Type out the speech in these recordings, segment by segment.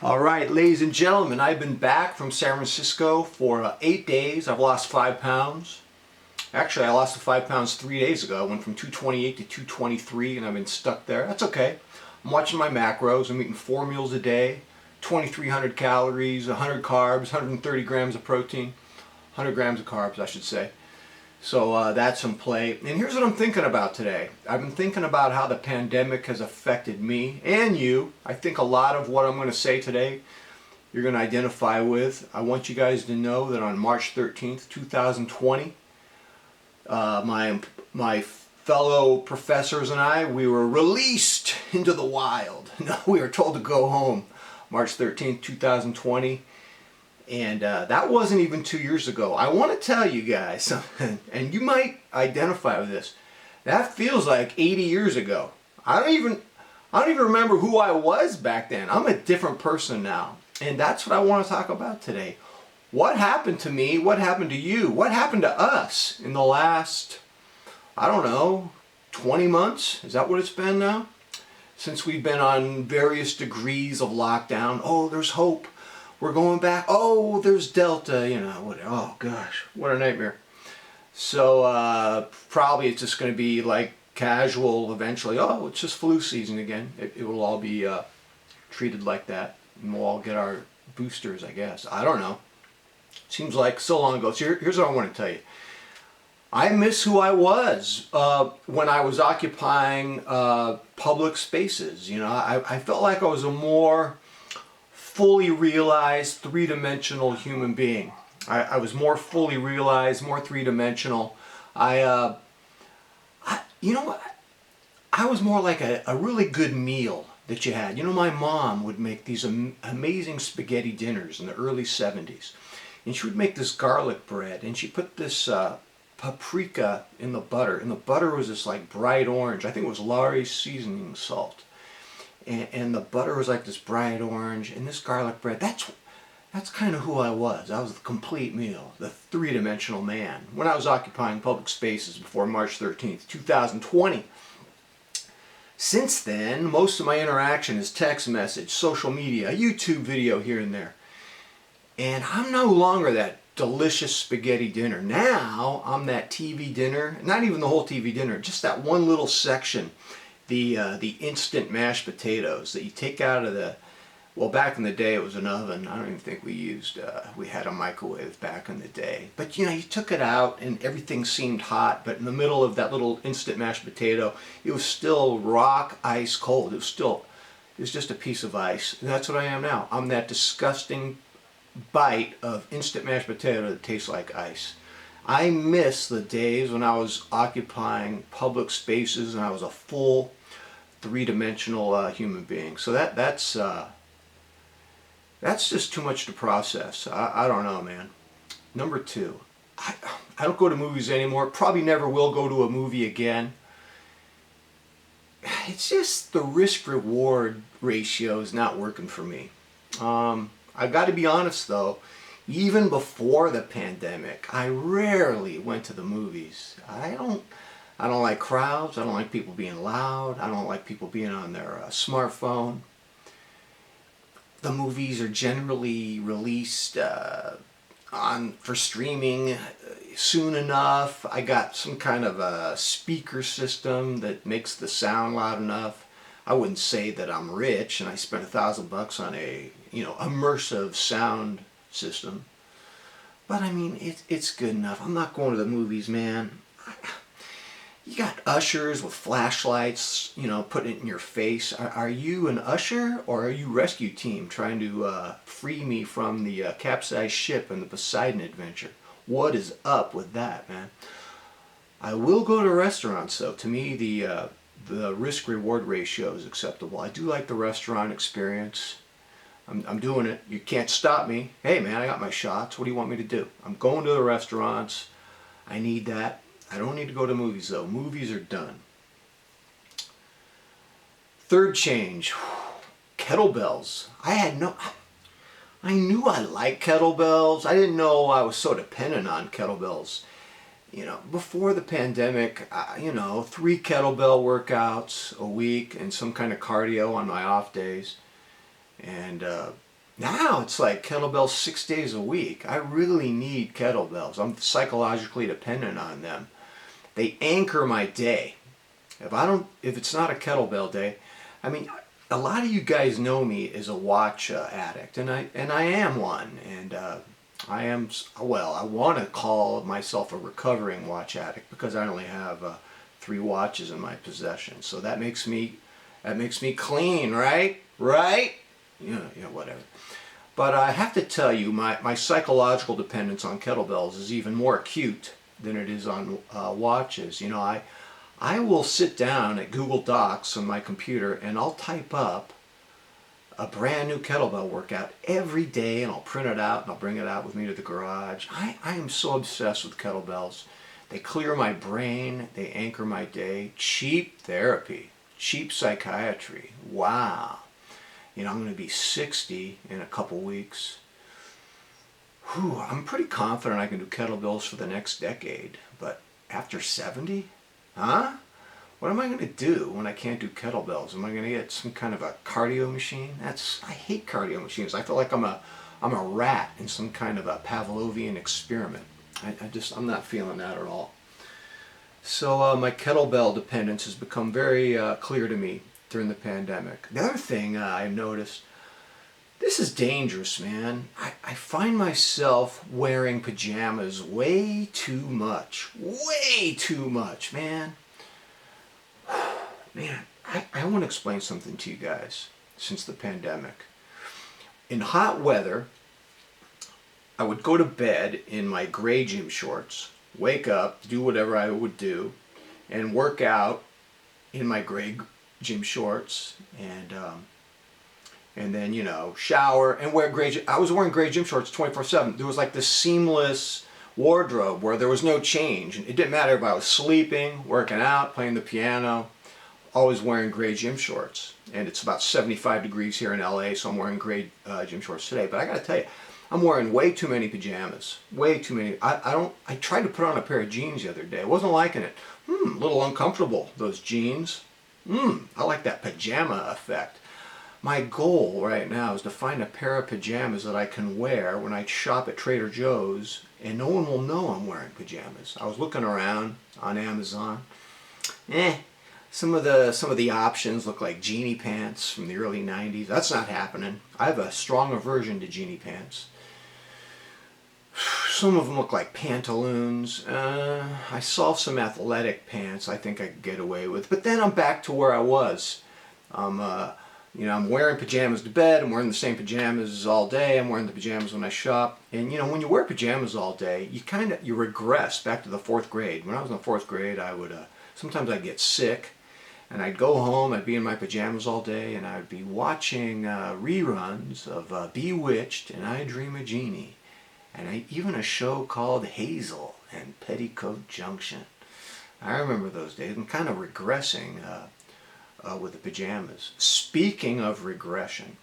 All right, ladies and gentlemen, I've been back from San Francisco for 8 days. I've lost 5 pounds. Actually, I lost the 5 pounds 3 days ago. I went from 228 to 223 and I've been stuck there. That's okay. I'm watching my macros. I'm eating 4 meals a day, 2,300 calories, 100 carbs, 130 grams of protein, 100 grams of carbs, I should say. So that's in play. And here's what I'm thinking about today. I've been thinking about how the pandemic has affected me and you. I think a lot of what I'm going to say today you're going to identify with. I want you guys to know that on March 13th, 2020, my fellow professors and I, we were released into the wild. No, we were told to go home March 13th, 2020. And that wasn't even 2 years ago. I want to tell you guys something, and you might identify with this. That feels like 80 years ago. I don't even remember who I was back then. I'm a different person now. And that's what I want to talk about today. What happened to me? What happened to you? What happened to us in the last, I don't know, 20 months? Is that what it's been now? Since we've been on various degrees of lockdown. Oh, there's hope. We're going back. Oh, there's Delta, you know. What, oh, gosh, what a nightmare. So probably it's just going to be like casual eventually. Oh, it's just flu season again. It will all be treated like that. And we'll all get our boosters, I guess. I don't know. Seems like so long ago. So here's what I want to tell you. I miss who I was when I was occupying public spaces. You know, I felt like I was a more fully realized three-dimensional human being. I was more fully realized, more three-dimensional. You know what? I was more like a really good meal that you had. You know, my mom would make these amazing spaghetti dinners in the early 70s. And she would make this garlic bread, and she put this paprika in the butter. And the butter was this like bright orange. I think it was Laurie's seasoning salt. And the butter was like this bright orange, and this garlic bread, that's kind of who I was. I was the complete meal, the three-dimensional man, when I was occupying public spaces before March 13th, 2020. Since then, most of my interaction is text message, social media, a YouTube video here and there. And I'm no longer that delicious spaghetti dinner. Now, I'm that TV dinner, not even the whole TV dinner, just that one little section. The instant mashed potatoes that you take out of the, well, back in the day it was an oven. I don't even think we had a microwave back in the day. But you know, you took it out and everything seemed hot, but in the middle of that little instant mashed potato, it was still rock ice cold. It was just a piece of ice. And that's what I am now. I'm that disgusting bite of instant mashed potato that tastes like ice. I miss the days when I was occupying public spaces and I was a full three-dimensional human being. So that's just too much to process. I don't know, man. Number two, I don't go to movies anymore. Probably never will go to a movie again. It's just the risk-reward ratio is not working for me. I've got to be honest though. Even before the pandemic, I rarely went to the movies. I don't like crowds. I don't like people being loud. I don't like people being on their smartphone. The movies are generally released for streaming soon enough. I got some kind of a speaker system that makes the sound loud enough. I wouldn't say that I'm rich and I spent $1,000 on a immersive sound system, but I mean it's good enough. I'm not going to the movies, man. You got ushers with flashlights, putting it in your face. Are you an usher or are you rescue team trying to free me from the capsized ship in the Poseidon adventure? What is up with that, man? I will go to restaurants though. To me, the risk-reward ratio is acceptable. I do like the restaurant experience. I'm doing it. You can't stop me. Hey man, I got my shots. What do you want me to do? I'm going to the restaurants. I need that. I don't need to go to movies though. Movies are done. Third change. Kettlebells. I knew I liked kettlebells. I didn't know I was so dependent on kettlebells. Before the pandemic, 3 kettlebell workouts a week and some kind of cardio on my off days. And Now it's like kettlebells 6 days a week. I really need kettlebells. I'm psychologically dependent on them. They anchor my day. If it's not a kettlebell day, I mean, a lot of you guys know me as a watch addict, and I am one, and I want to call myself a recovering watch addict because I only have 3 watches in my possession. So that makes me clean, right? Right? Whatever. But I have to tell you, my psychological dependence on kettlebells is even more acute than it is on watches. I will sit down at Google Docs on my computer and I'll type up a brand new kettlebell workout every day, and I'll print it out and I'll bring it out with me to the garage. I am so obsessed with kettlebells. They clear my brain, they anchor my day. Cheap therapy, cheap psychiatry. Wow. I'm going to be 60 in a couple weeks. I'm pretty confident I can do kettlebells for the next decade. But after 70? Huh? What am I going to do when I can't do kettlebells? Am I going to get some kind of a cardio machine? I hate cardio machines. I feel like I'm a rat in some kind of a Pavlovian experiment. I'm not feeling that at all. So my kettlebell dependence has become very clear to me during the pandemic. The other thing I've noticed, this is dangerous, man. I find myself wearing pajamas way too much. Way too much, man. Man, I want to explain something to you guys since the pandemic. In hot weather, I would go to bed in my gray gym shorts, wake up, do whatever I would do, and work out in my gray gym shorts, and then shower and wear gray. I was wearing gray gym shorts 24/7. There was like this seamless wardrobe where there was no change. It didn't matter if I was sleeping, working out, playing the piano. Always wearing gray gym shorts. And it's about 75 degrees here in LA, so I'm wearing gray gym shorts today. But I gotta tell you, I'm wearing way too many pajamas. Way too many. I tried to put on a pair of jeans the other day. I wasn't liking it. A little uncomfortable, those jeans. I like that pajama effect. My goal right now is to find a pair of pajamas that I can wear when I shop at Trader Joe's, and no one will know I'm wearing pajamas. I was looking around on Amazon. Some of the options look like genie pants from the early 90s. That's not happening. I have a strong aversion to genie pants. Some of them look like pantaloons. I saw some athletic pants I think I could get away with. But then I'm back to where I was. I'm wearing pajamas to bed. I'm wearing the same pajamas all day. I'm wearing the pajamas when I shop. And when you wear pajamas all day, you regress back to the 4th grade. When I was in the 4th grade, sometimes I'd get sick. And I'd go home, I'd be in my pajamas all day, and I'd be watching reruns of Bewitched and I Dream a Genie. And even a show called Hazel and Petticoat Junction. I remember those days. I'm kind of regressing with the pajamas. Speaking of regression,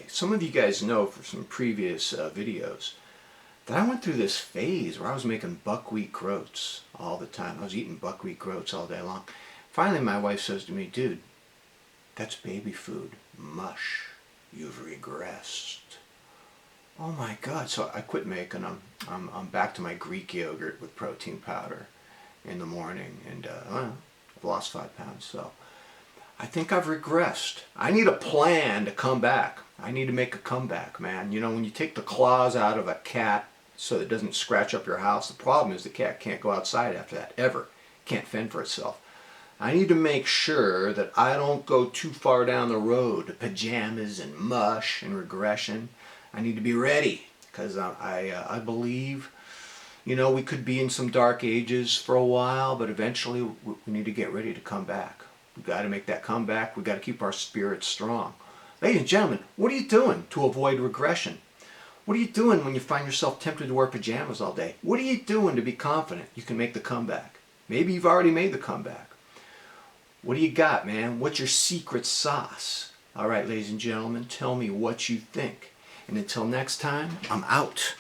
some of you guys know from some previous videos that I went through this phase where I was making buckwheat groats all the time. I was eating buckwheat groats all day long. Finally, my wife says to me, "Dude, that's baby food. Mush. You've regressed." Oh my God. So I quit making them. I'm back to my Greek yogurt with protein powder in the morning, and I've lost 5 pounds. So I think I've regressed. I need a plan to come back. I need to make a comeback, man. When you take the claws out of a cat so it doesn't scratch up your house, the problem is the cat can't go outside after that, ever. Can't fend for itself. I need to make sure that I don't go too far down the road to pajamas and mush and regression. I need to be ready, because I believe, we could be in some dark ages for a while, but eventually we need to get ready to come back. We've got to make that comeback. We've got to keep our spirits strong. Ladies and gentlemen, what are you doing to avoid regression? What are you doing when you find yourself tempted to wear pajamas all day? What are you doing to be confident you can make the comeback? Maybe you've already made the comeback. What do you got, man? What's your secret sauce? All right, ladies and gentlemen, tell me what you think. And until next time, I'm out.